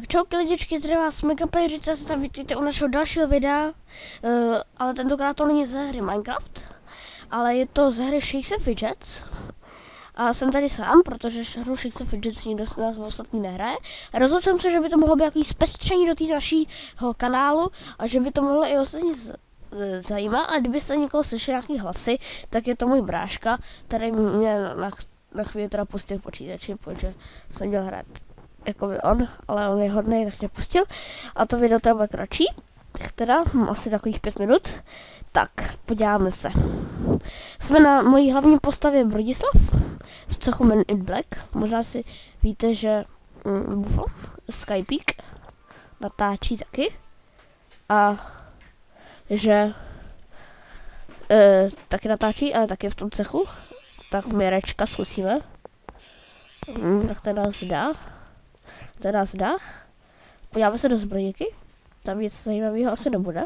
Čauky lidičky, zdravím vás, Megaplayeřice, se tam vítejte u našeho dalšího videa, ale tentokrát to není ze hry Minecraft, ale je to ze hry Shakes and Fidgets. A jsem tady sám, protože hru Shakes and Fidgets nikdo z nás ostatní nehraje. Rozhodl jsem se, že by to mohlo být jaký zpestření do té našeho kanálu a že by to mohlo i ostatní zajímat. A kdybyste někoho slyšeli nějaký hlasy, tak je to můj bráška, který mě na chvíli teda pustil k počítači, protože jsem měl hrát jakoby on, ale on je hodnej, tak mě pustil. A to video teda bude kratší, teda asi takových 5 minut. Tak, podíváme se. Jsme na mojí hlavní postavě Brodislav, v cechu Men in Black. Možná si víte, že Bufo, Skypeak, natáčí taky. A že taky natáčí, ale taky v tom cechu. Tak Mirečka zkusíme. Tak ten nás dá. Podíváme se do zbrojníky. Tam nic zajímavého asi nebude.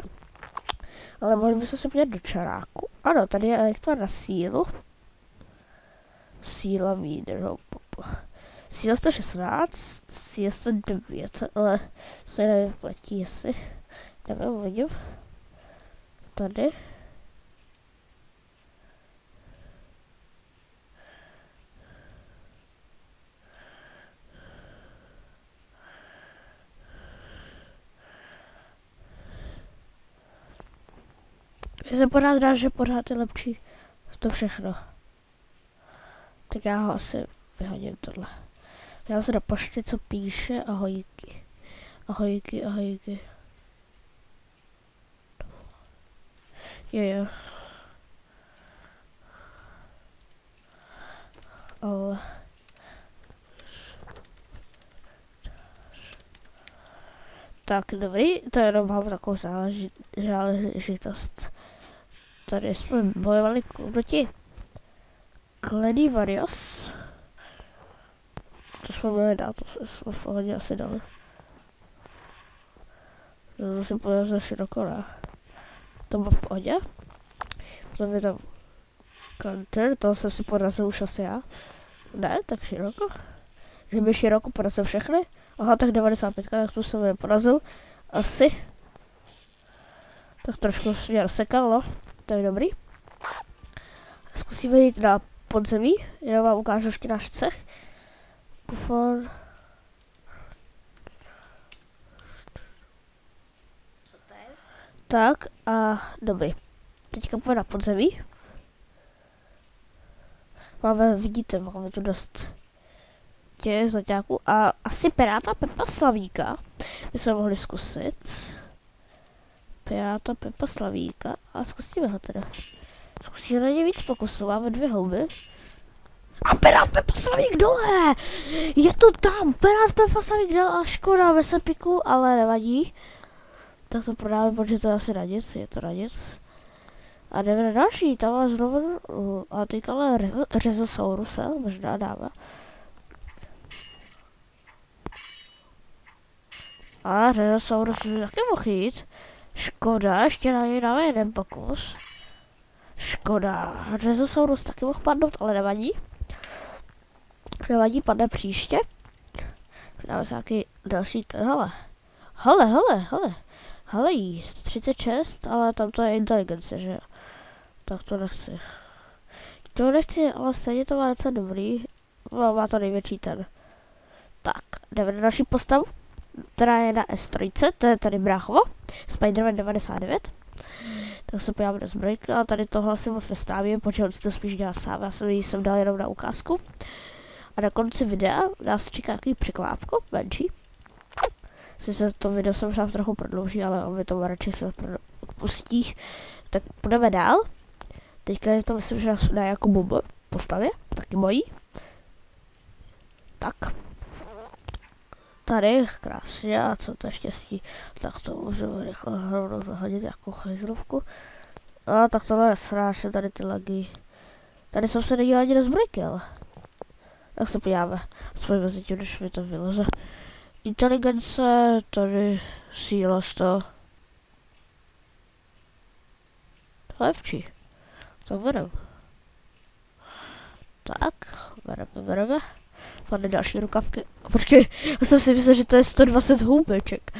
Ale mohli bychom se podívat do čaráku. Ano, tady je elektra na sílu. Síla výdrž. Síla 116, síla 109, ale se nevyplatí, jestli. Nevím, uvidím. Tady. Mně se pořád dá, že pořád je lepší to všechno. Tak já ho asi vyhodím tohle. Já se do pošty, co píše ahojky. Ahojky, ahojky. Jo. Ale... Tak, dobrý, to jenom mám takovou záležitost. Tady jsme bojovali proti Kledy Varios. To jsme měli dát, to jsme v pohodě asi dali. To si podařilo široko, ne? To bylo v pohodě. Potom je tam counter, toho jsem si porazil už asi já. Ne, tak široko. Že by široko porazil všechny. Aha, tak 95, tak tu jsem neporazil. Asi. Tak trošku mě rozsekal, no. To je dobrý. Zkusíme jít na podzemí. Jenom vám ukážu ještě náš cech. Bufor. Co to je? Tak a dobrý. Teďka půjde na podzemí. Vidíte, máme tu dost těch zaťáků. A asi Piráta Pepa Slavíka bychom mohli zkusit. Piráta Pepa Slavíka a zkusíme ho teda. Zkusíme na ně víc pokusů, máme 2 houby. A Pirát Pepa Slavík dole! Je to tam! Pirát Pepa Slavík dole a škoda ve sepiku, ale nevadí. Tak to prodáme, protože to je asi na nic, je to na nic. A jdeme na další, tam má znovu, a teď ale Rezosauruse, možná dáme. A Rezosaurus by taky mohl jít. Škoda, ještě na něj dáme jeden pokus. Škoda, Rezosaurus taky mohl padnout, ale nevadí. Nevadí, padne příště. Dáme se nějaký další ten, hele, jíst, 36, ale tam to je inteligence, že jo. Tak to nechci. To nechci, ale stejně to má docela dobrý. Má to největší ten. Tak, jdeme na další postavu, která je na S3, to je tady bráchovo, Spiderman 99. Tak se podíváme do zbrojky, a tady toho asi moc nestrávím, protože on si to spíš dělá sám, já jsem dal jenom na ukázku. A na konci videa nás čeká takový překvápko, menší. Sice to video se možná trochu prodlouží, ale on mi to radši se pustí. Tak půjdeme dál. Teďka je to, myslím, že na jako Bubo postavě, taky mojí. Tak. Tady, krásně, a co to je štěstí. Tak to můžeme rychle rovnou zahodit jako hajzlovku. A tak tohle je srášně, tady ty lagy. Tady jsem se nedíval ani na zbrojky, ale. Tak se podíváme. Aspoň mezi tím, když mi to vyleze. Inteligence, tady síla 100. Lepší. To bereme. Tak, bereme. Padne další rukavky. Počkej, já jsem si myslel, že to je 120 hůbeček.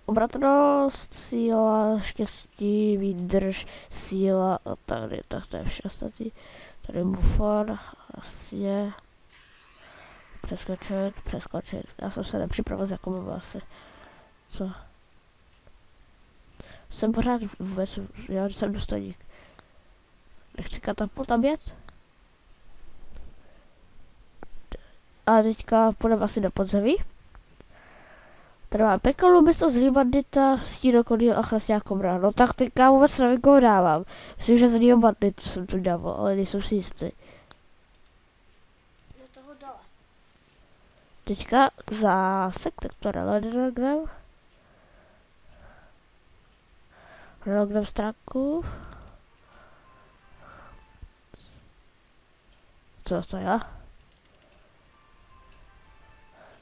Obratnost, síla, štěstí, výdrž, síla a tady, tak to je vše ostatní. Tady bufor, asi je. Přeskočit. Já jsem se nepřipravil, jako by asi. Co? Jsem pořád vůbec, já jsem důstojník. Nechci katapult tam jet? A teďka půjdeme asi do podzemí. Tady máme pekelnou místo zlý bandita, stínokodýl a chlastňák kobra. No tak teďka vůbec nevím, koho dávám. Myslím, že zlýho banditu jsem tu dával, ale nejsem si jistý. Do toho dole. Teďka zase to relogram. Relogram stránku. Co to je?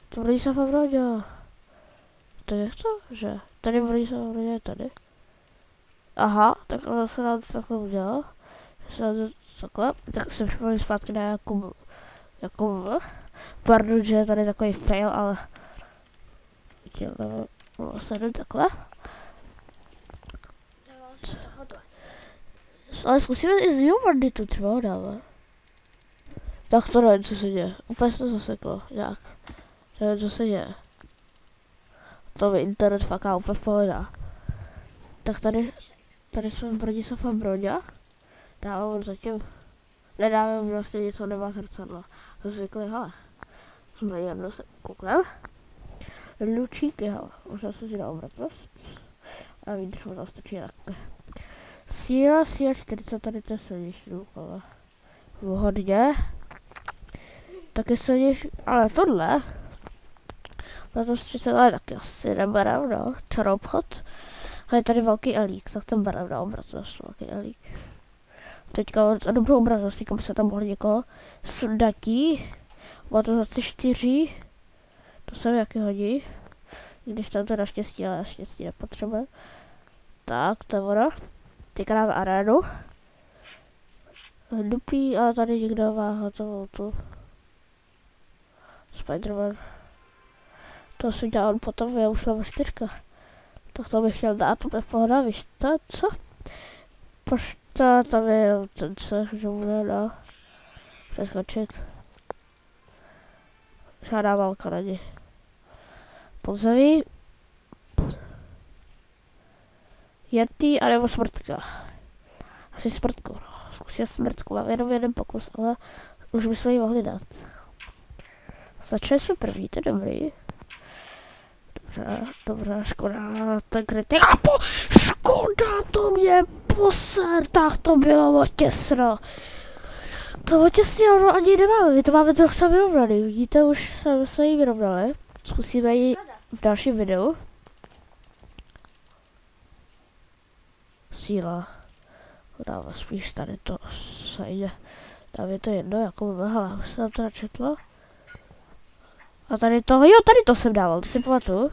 To Bronislava Broďa. To je to, že? Tady Bronislava Broďa je tady. Aha, tak ono se nám to takhle udělalo. Takhle, tak se připravím zpátky na Jakubu. Pardon, že je tady takový fail, ale děláme vlastně takhle. Ale zkusíme i z jeho banditu třeba dáme. Tak to nevím, co se děje. Úplně se to zaseklo, nějak. Nevím, co se děje. To mi internet faká úplně v pohodě. Tak tady jsme Bronislav a Broňa. Dávám zatím. Nedáme vlastně něco, nemá zrcadlo. To zvykli, hele. Jsme jedno se kouknem. Lučíky, hele. Možná se si dá obratnost. A vidíš, možná stačí takhle. Síla 40, tady to je silnější úkol. Hodně. Taky silnější, ale tohle. Na to 30 let taky asi neberem, no. Čaroobchod. A je tady velký elík, tak ten berem na obratnost, velký elík. Teďka a dobrou obraznost, teďka by se tam mohli někoho sundatí. Má to 24. To se mi jaký hodí. Když tam to naštěstí, ale naštěstí nepotřebuje. Tak, to je ono. Teďka dáme arénu. Dupí, ale tady někdo má hotovou tu. Spiderman. To si dělal potom, já už mám 4. Tak to bych chtěl dát, to bude v pohoda, víš to, co? Pošta, tam je jenom ten cech, že bude, no. Přeskočit. Žádná válka není. Podzemí. Yeti, anebo smrtka. Asi smrtku, no. Zkusím smrtku, mám jenom jeden pokus, ale už bychom ji mohli dát. Začali jsme první, to je dobrý. Dobře, škoda, ten kritik. Škoda, to mě poser, tak to bylo otěsno. To otěsně ono ani nemáme, my to máme trochu vyrovnaný, vidíte, už jsme ji vyrovnali. Zkusíme ji v dalším videu. Síla. Dáme spíš tady to sajde. Dáme to jedno, jako by hele, už jsem to načetla. A tady to, jo, tady to jsem dával, to si pamatuju.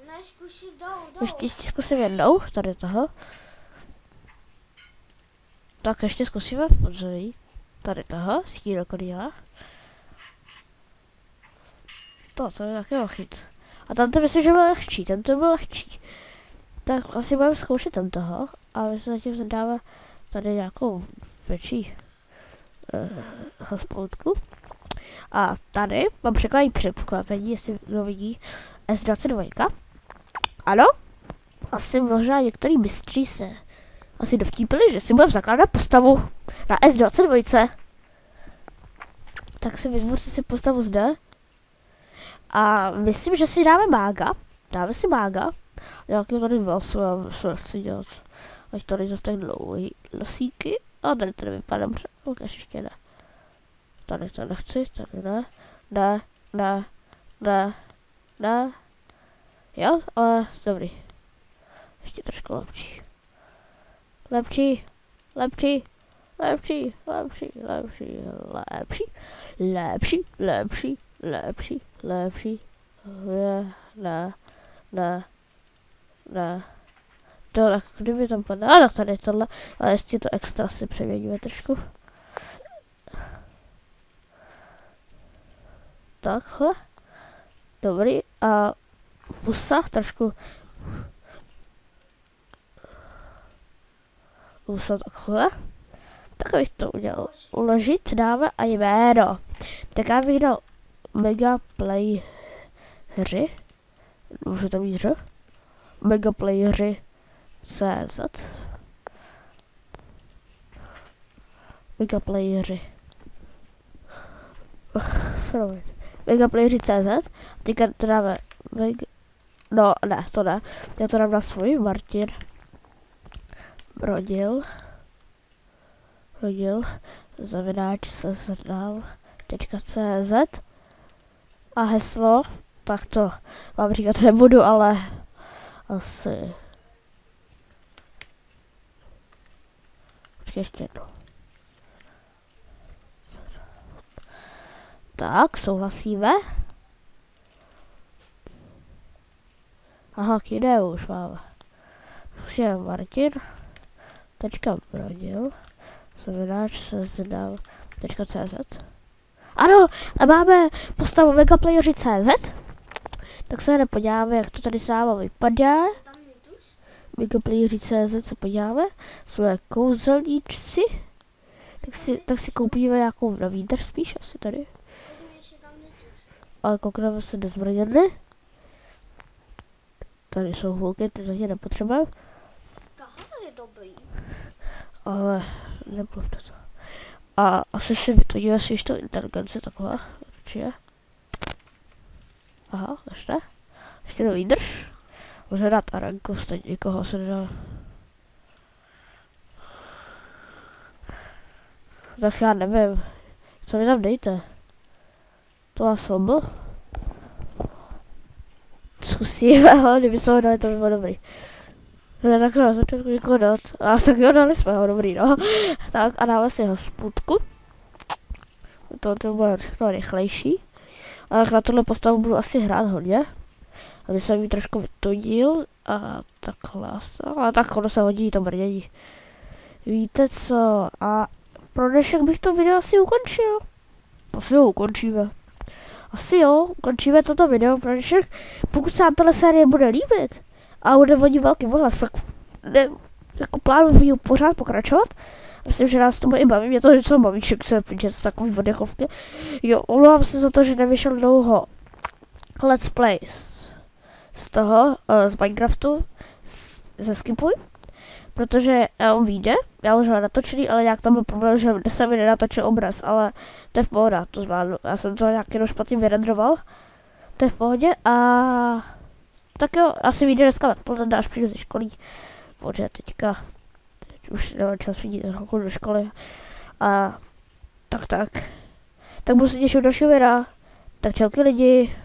Ne, zkusím dolů. Ještě zkusím jednou, tady toho. Tak ještě zkusíme v podzemí. Tady toho, stínokodýla. To je taky chyt. A tam to myslím, že byl lehčí, ten to byl lehčí. Tak asi budeme zkoušet tam toho. A my se zatím zadáme tady nějakou větší hospodku. A tady mám překvapení, jestli to vidí S22. Ano, asi možná některý mistří se asi dovtípili, že si budeme zakládat postavu na S22. Tak si vytvořte si postavu zde. A myslím, že si dáme mága. Dáme si mága. Nějaký tady vlastně chci dělat. Ať tady zase tak dlouhý nosíky. A tady to nevypadá dobře. Ukáž ještě ne. Tady to nechci, tady ne. Jo, ale dobrý. Ještě trošku lepší. Lepší. Ne. Tohle, kdyby tam padlo, tak tady je tohle, ale ještě to extra si přeměníme trošku. takhle. Dobrý. A pusa trošku. Pusa takhle. Tak bych to udělal. Uložit, dáme a jméno. Tak já bych dal Mega Play hry. Může tam jít Mega Play hry CZ. Mega Play hry. Mega Play hry CZ. Teďka to dáme no ne, to ne. Já to dám na svůj Martin. Rodil. Zavináč seznam.cz a heslo, tak to vám říkat nebudu, ale asi ještě jednou. Tak, souhlasíme. Aha, kde už máme. Už je Martin. Rodil. Zavináč seznam.cz. Ano, a máme postavu Megaplayeři.cz. Tak se nepodíváme, jak to tady s náma vypadá. Megaplayeři.cz se podíváme. Jsme kouzelníčci. Tak si koupíme nějakou na výdrž spíš asi tady. Ale koukneme se do zbrojněny. Tady jsou hulky, ty zatím nepotřebujeme. Tohle je dobrý. Ale nebudu to. A asi si vytvoříme si to inteligence takhle. Určitě. Aha, ještě to výdrž. Může dát aranku, stejně někoho se nedá. Tak já nevím. Co mi tam dejte? To má sobl? Zkusíme, ale kdyby se ho dali, to by bylo dobrý. Ne, tak na začátku někoho dát. A tak jo, dali jsme ho, dobrý, no. Tak a dáme si hospodku. To bude všechno rychlejší. Ale na tohle postavu budu asi hrát hodně. Aby jsem ji trošku vytudil. A takhle. A tak ono se hodí to brnění. Víte co? A pro dnešek bych to video asi ukončil. Asi ho ukončíme. Asi jo, ukončíme toto video pro dnešek. Pokud se vám tato série bude líbit a bude vodit velký ohlas, tak jako plánuji video pořád pokračovat. Myslím, že nás to i baví, mě to něco baví, že se fidget takový oddechovky. Jo, omlouvám se za to, že nevyšel dlouho let's play z toho, z Minecraftu, ze Skipuj. Protože on vyjde, já už ho natočený, ale nějak tam byl problém, že se mi nenatočil obraz, ale to je v pohodě, to zvládnu. Já jsem to nějak jenom špatně vyrendroval, to je v pohodě a tak jo, asi vyjde dneska odpoledne, až přijdu ze školy, protože teď už nemám čas vidět do školy a tak. Tak budu se těšit do dalšího videa, tak čauky lidi.